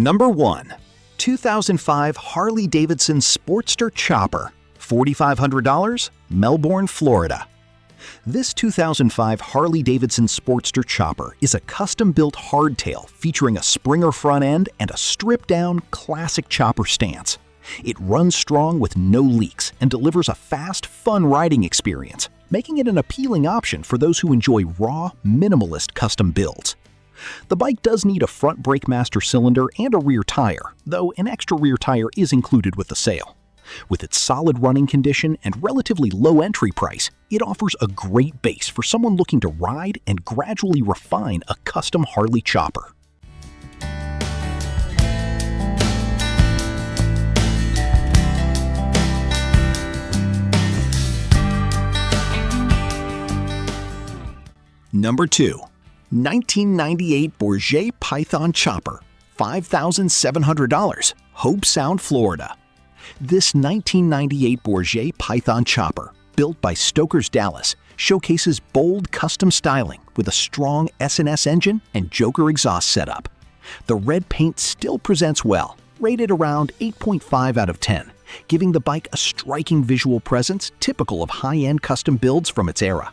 Number 1. 2005 Harley-Davidson Sportster Chopper, $4,500, Melbourne, Florida. This 2005 Harley-Davidson Sportster Chopper is a custom-built hardtail featuring a Springer front end and a stripped-down, classic chopper stance. It runs strong with no leaks and delivers a fast, fun riding experience, making it an appealing option for those who enjoy raw, minimalist custom builds. The bike does need a front brake master cylinder and a rear tire, though an extra rear tire is included with the sale. With its solid running condition and relatively low entry price, it offers a great base for someone looking to ride and gradually refine a custom Harley chopper. Number 2. 1998 Bourget Python Chopper, $5,700, Hobe Sound, Florida. This 1998 Bourget Python Chopper, built by Stoker's Dallas, showcases bold custom styling with a strong S&S engine and Joker exhaust setup. The red paint still presents well, rated around 8.5 out of 10, giving the bike a striking visual presence typical of high-end custom builds from its era.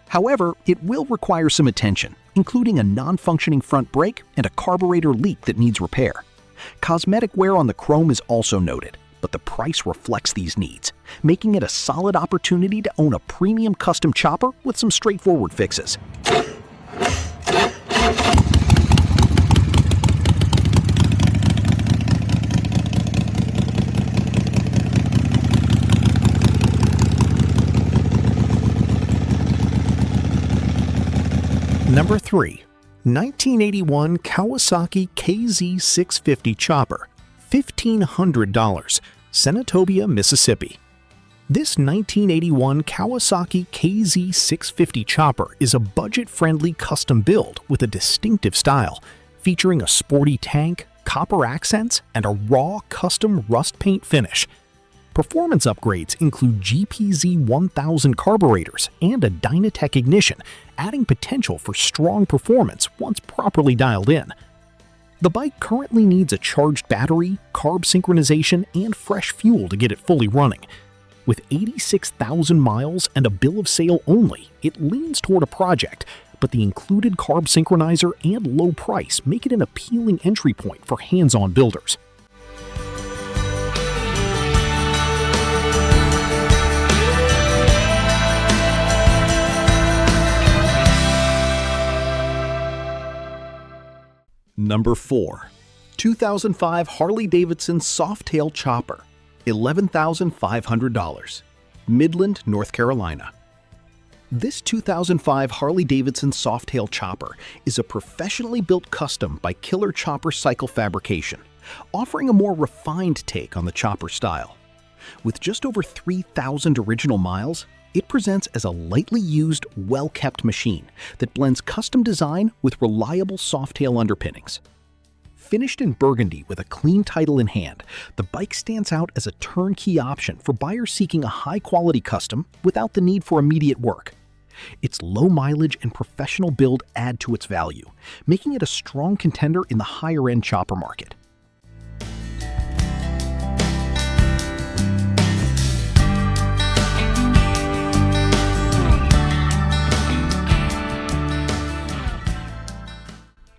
However, it will require some attention, including a non-functioning front brake and a carburetor leak that needs repair. Cosmetic wear on the chrome is also noted, but the price reflects these needs, making it a solid opportunity to own a premium custom chopper with some straightforward fixes. Number 3. 1981 Kawasaki KZ 650 Chopper, $1,500, Senatobia, Mississippi. This 1981 Kawasaki KZ 650 Chopper is a budget-friendly custom build with a distinctive style, featuring a sporty tank, copper accents, and a raw custom rust paint finish. Performance upgrades include GPZ 1000 carburetors and a Dynatech ignition, adding potential for strong performance once properly dialed in. The bike currently needs a charged battery, carb synchronization, and fresh fuel to get it fully running. With 86,000 miles and a bill of sale only, it leans toward a project, but the included carb synchronizer and low price make it an appealing entry point for hands-on builders. Number 4. 2005 Harley-Davidson Softail Chopper, $11,500, Midland, North Carolina. This 2005 Harley-Davidson Softail Chopper is a professionally built custom by Killer Chopper Cycle Fabrication, offering a more refined take on the chopper style. With just over 3,000 original miles, it presents as a lightly used, well-kept machine that blends custom design with reliable Softail underpinnings. Finished in burgundy with a clean title in hand, the bike stands out as a turnkey option for buyers seeking a high-quality custom without the need for immediate work. Its low mileage and professional build add to its value, making it a strong contender in the higher-end chopper market.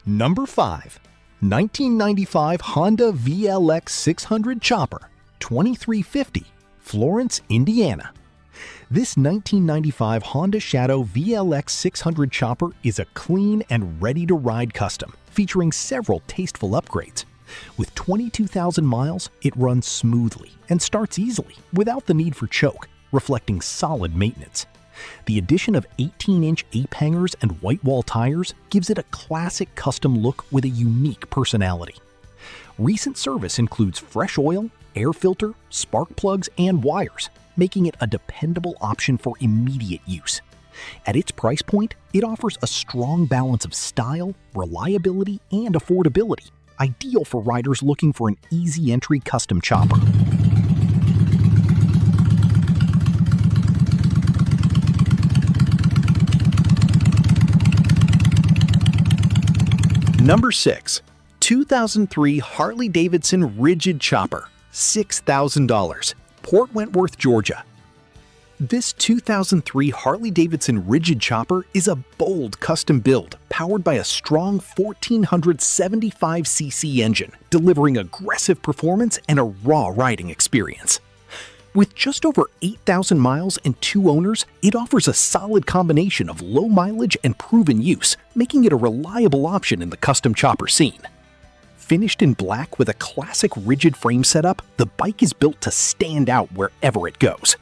Number 5. 1995 Honda VLX 600 Chopper, $2,350, Florence, Indiana. This 1995 Honda Shadow VLX 600 Chopper is a clean and ready-to-ride custom, featuring several tasteful upgrades. With 22,000 miles, it runs smoothly and starts easily without the need for choke, reflecting solid maintenance. The addition of 18-inch ape hangers and white wall tires gives it a classic custom look with a unique personality. Recent service includes fresh oil, air filter, spark plugs, and wires, making it a dependable option for immediate use. At its price point, it offers a strong balance of style, reliability, and affordability, ideal for riders looking for an easy entry custom chopper. Number 6. 2003 Harley-Davidson Rigid Chopper, $6,000, Port Wentworth, Georgia. This 2003 Harley-Davidson Rigid Chopper is a bold custom build powered by a strong 1475cc engine, delivering aggressive performance and a raw riding experience. With just over 8,000 miles and 2 owners, it offers a solid combination of low mileage and proven use, making it a reliable option in the custom chopper scene. Finished in black with a classic rigid frame setup, the bike is built to stand out wherever it goes.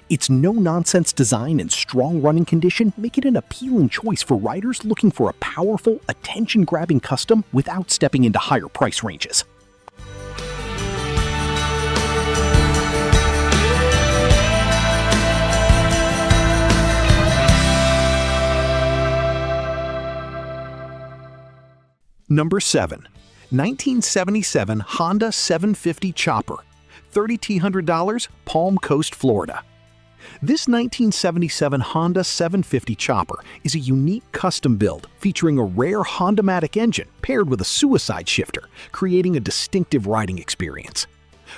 Its no-nonsense design and strong running condition make it an appealing choice for riders looking for a powerful, attention-grabbing custom without stepping into higher price ranges. Number 7. 1977 Honda 750 Chopper, $3,200, Palm Coast, Florida. This 1977 Honda 750 Chopper is a unique custom build featuring a rare Honda-matic engine paired with a suicide shifter, creating a distinctive riding experience.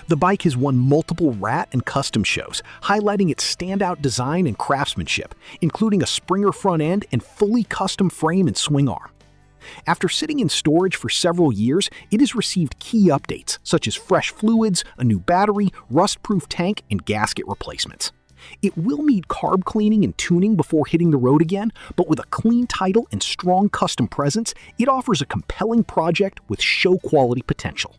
The bike has won multiple rat and custom shows, highlighting its standout design and craftsmanship, including a Springer front end and fully custom frame and swing arm. After sitting in storage for several years, it has received key updates such as fresh fluids, a new battery, rust-proof tank, and gasket replacements. It will need carb cleaning and tuning before hitting the road again, but with a clean title and strong custom presence, it offers a compelling project with show-quality potential.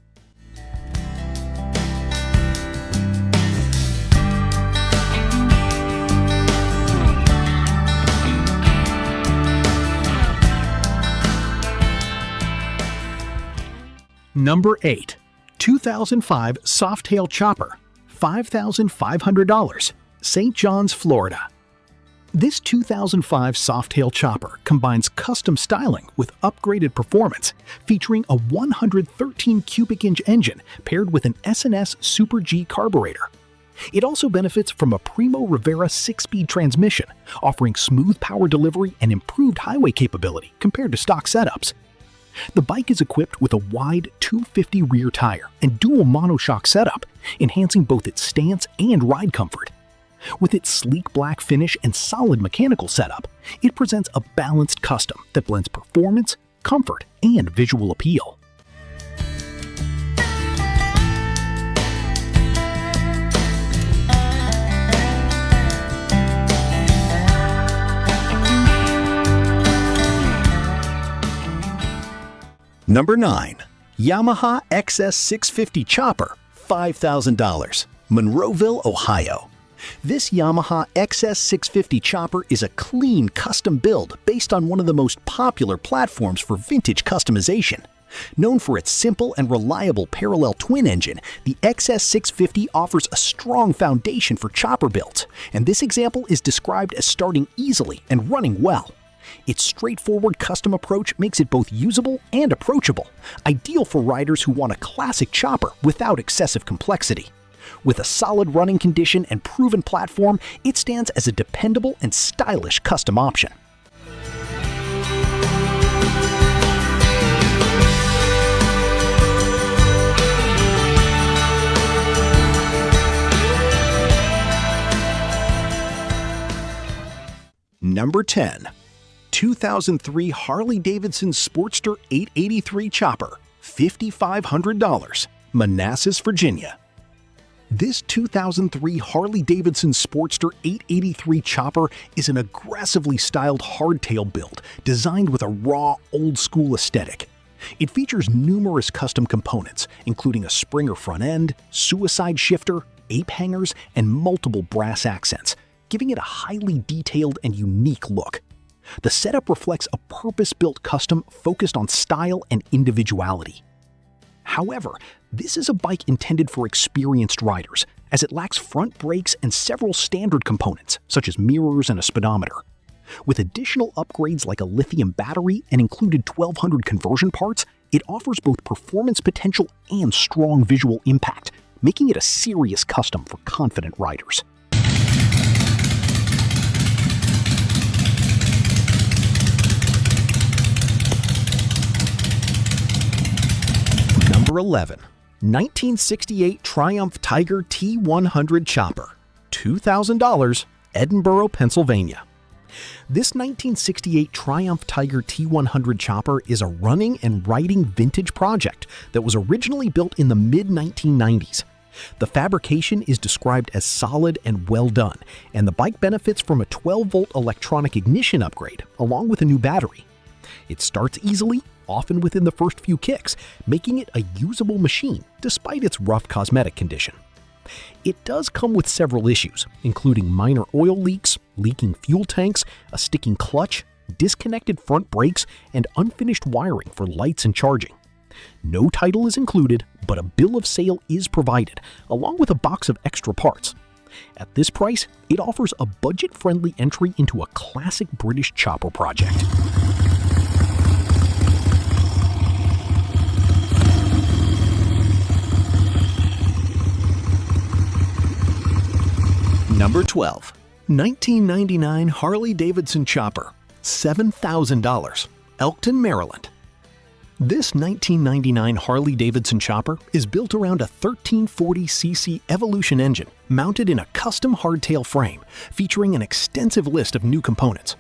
Number 8. 2005 Softail Chopper, $5,500, St. John's, Florida. This 2005 Softail Chopper combines custom styling with upgraded performance, featuring a 113 cubic inch engine paired with an S&S Super G carburetor. It also benefits from a Primo Rivera 6-speed transmission, offering smooth power delivery and improved highway capability compared to stock setups. The bike is equipped with a wide 250 rear tire and dual monoshock setup, enhancing both its stance and ride comfort. With its sleek black finish and solid mechanical setup, it presents a balanced custom that blends performance, comfort, and visual appeal. Number 9. Yamaha XS 650 Chopper, $5,000, Monroeville, Ohio. This Yamaha XS 650 Chopper is a clean custom build based on one of the most popular platforms for vintage customization. Known for its simple and reliable parallel twin engine, the XS 650 offers a strong foundation for chopper builds, and this example is described as starting easily and running well. Its straightforward custom approach makes it both usable and approachable, ideal for riders who want a classic chopper without excessive complexity. With a solid running condition and proven platform, it stands as a dependable and stylish custom option. Number 10. 2003 Harley-Davidson Sportster 883 Chopper, $5,500, Manassas, Virginia. This 2003 Harley-Davidson Sportster 883 Chopper is an aggressively styled hardtail build designed with a raw, old-school aesthetic. It features numerous custom components, including a Springer front end, suicide shifter, ape hangers, and multiple brass accents, giving it a highly detailed and unique look. The setup reflects a purpose-built custom focused on style and individuality. However, this is a bike intended for experienced riders, as it lacks front brakes and several standard components, such as mirrors and a speedometer. With additional upgrades like a lithium battery and included 1200 conversion parts, it offers both performance potential and strong visual impact, making it a serious custom for confident riders. Number 11. 1968 Triumph Tiger T100 Chopper, $2,000, Edinburgh, Pennsylvania. This 1968 Triumph Tiger T100 chopper is a running and riding vintage project that was originally built in the mid-1990s. The fabrication is described as solid and well done, and the bike benefits from a 12-volt electronic ignition upgrade, along with a new battery. It starts easily, often within the first few kicks, making it a usable machine despite its rough cosmetic condition. It does come with several issues, including minor oil leaks, leaking fuel tanks, a sticking clutch, disconnected front brakes, and unfinished wiring for lights and charging. No title is included, but a bill of sale is provided, along with a box of extra parts. At this price, it offers a budget-friendly entry into a classic British chopper project. Number 12. 1999 Harley-Davidson Chopper, $7,000, Elkton, Maryland. This 1999 Harley-Davidson Chopper is built around a 1340cc Evolution engine mounted in a custom hardtail frame, featuring an extensive list of new components.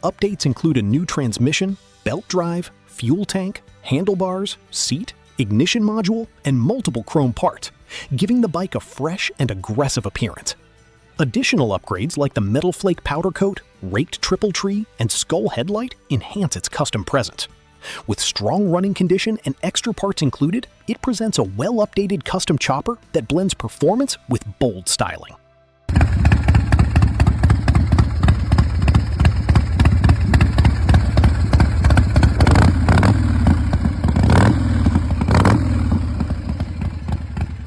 Updates include a new transmission, belt drive, fuel tank, handlebars, seat, ignition module, and multiple chrome parts, giving the bike a fresh and aggressive appearance. Additional upgrades like the metal flake powder coat, raked triple tree, and skull headlight enhance its custom presence. With strong running condition and extra parts included, it presents a well-updated custom chopper that blends performance with bold styling.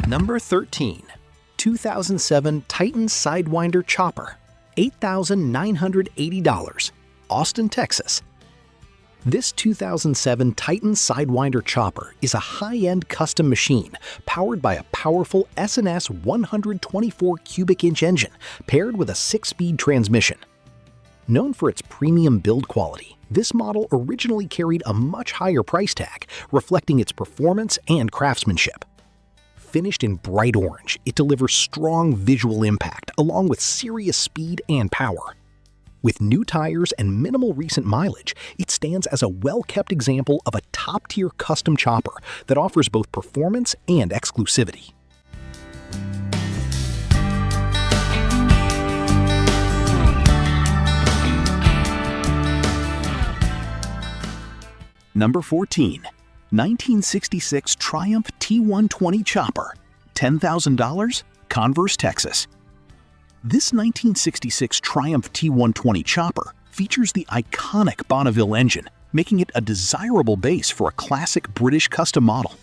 Number 13. 2007 Titan Sidewinder Chopper, $8,980, Austin, Texas. This 2007 Titan Sidewinder Chopper is a high-end custom machine powered by a powerful S&S 124 cubic inch engine paired with a 6-speed transmission. Known for its premium build quality, this model originally carried a much higher price tag, reflecting its performance and craftsmanship. Finished in bright orange, it delivers strong visual impact along with serious speed and power. With new tires and minimal recent mileage, it stands as a well-kept example of a top-tier custom chopper that offers both performance and exclusivity. Number 14. 1966 Triumph T120 Chopper, $10,000, Converse, Texas. This 1966 Triumph T120 Chopper features the iconic Bonneville engine, making it a desirable base for a classic British custom model.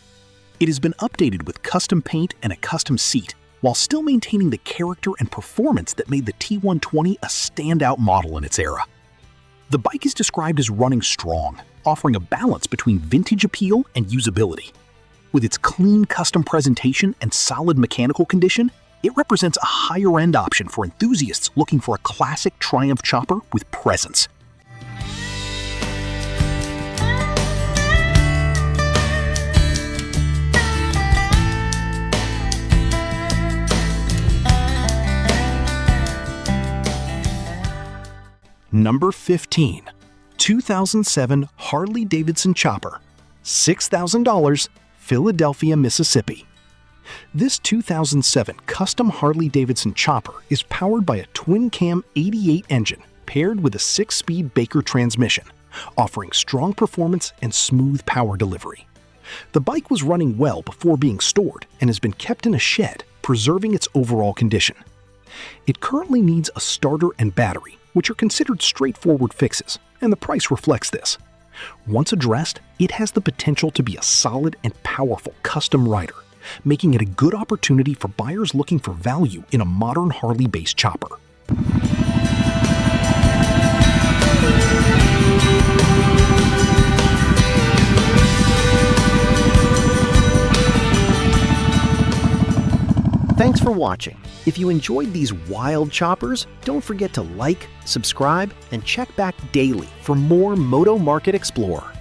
It has been updated with custom paint and a custom seat, while still maintaining the character and performance that made the T120 a standout model in its era. The bike is described as running strong, offering a balance between vintage appeal and usability. With its clean custom presentation and solid mechanical condition, it represents a higher-end option for enthusiasts looking for a classic Triumph chopper with presence. Number 15. 2007 Harley-Davidson Chopper, $6,000, Philadelphia, Mississippi. This 2007 custom Harley-Davidson Chopper is powered by a twin-cam 88 engine paired with a 6-speed Baker transmission, offering strong performance and smooth power delivery. The bike was running well before being stored and has been kept in a shed, preserving its overall condition. It currently needs a starter and battery, which are considered straightforward fixes, and the price reflects this. Once addressed, it has the potential to be a solid and powerful custom rider, making it a good opportunity for buyers looking for value in a modern Harley-based chopper. Thanks for watching. If you enjoyed these wild choppers, don't forget to like, subscribe, and check back daily for more MotoMarket Explorer.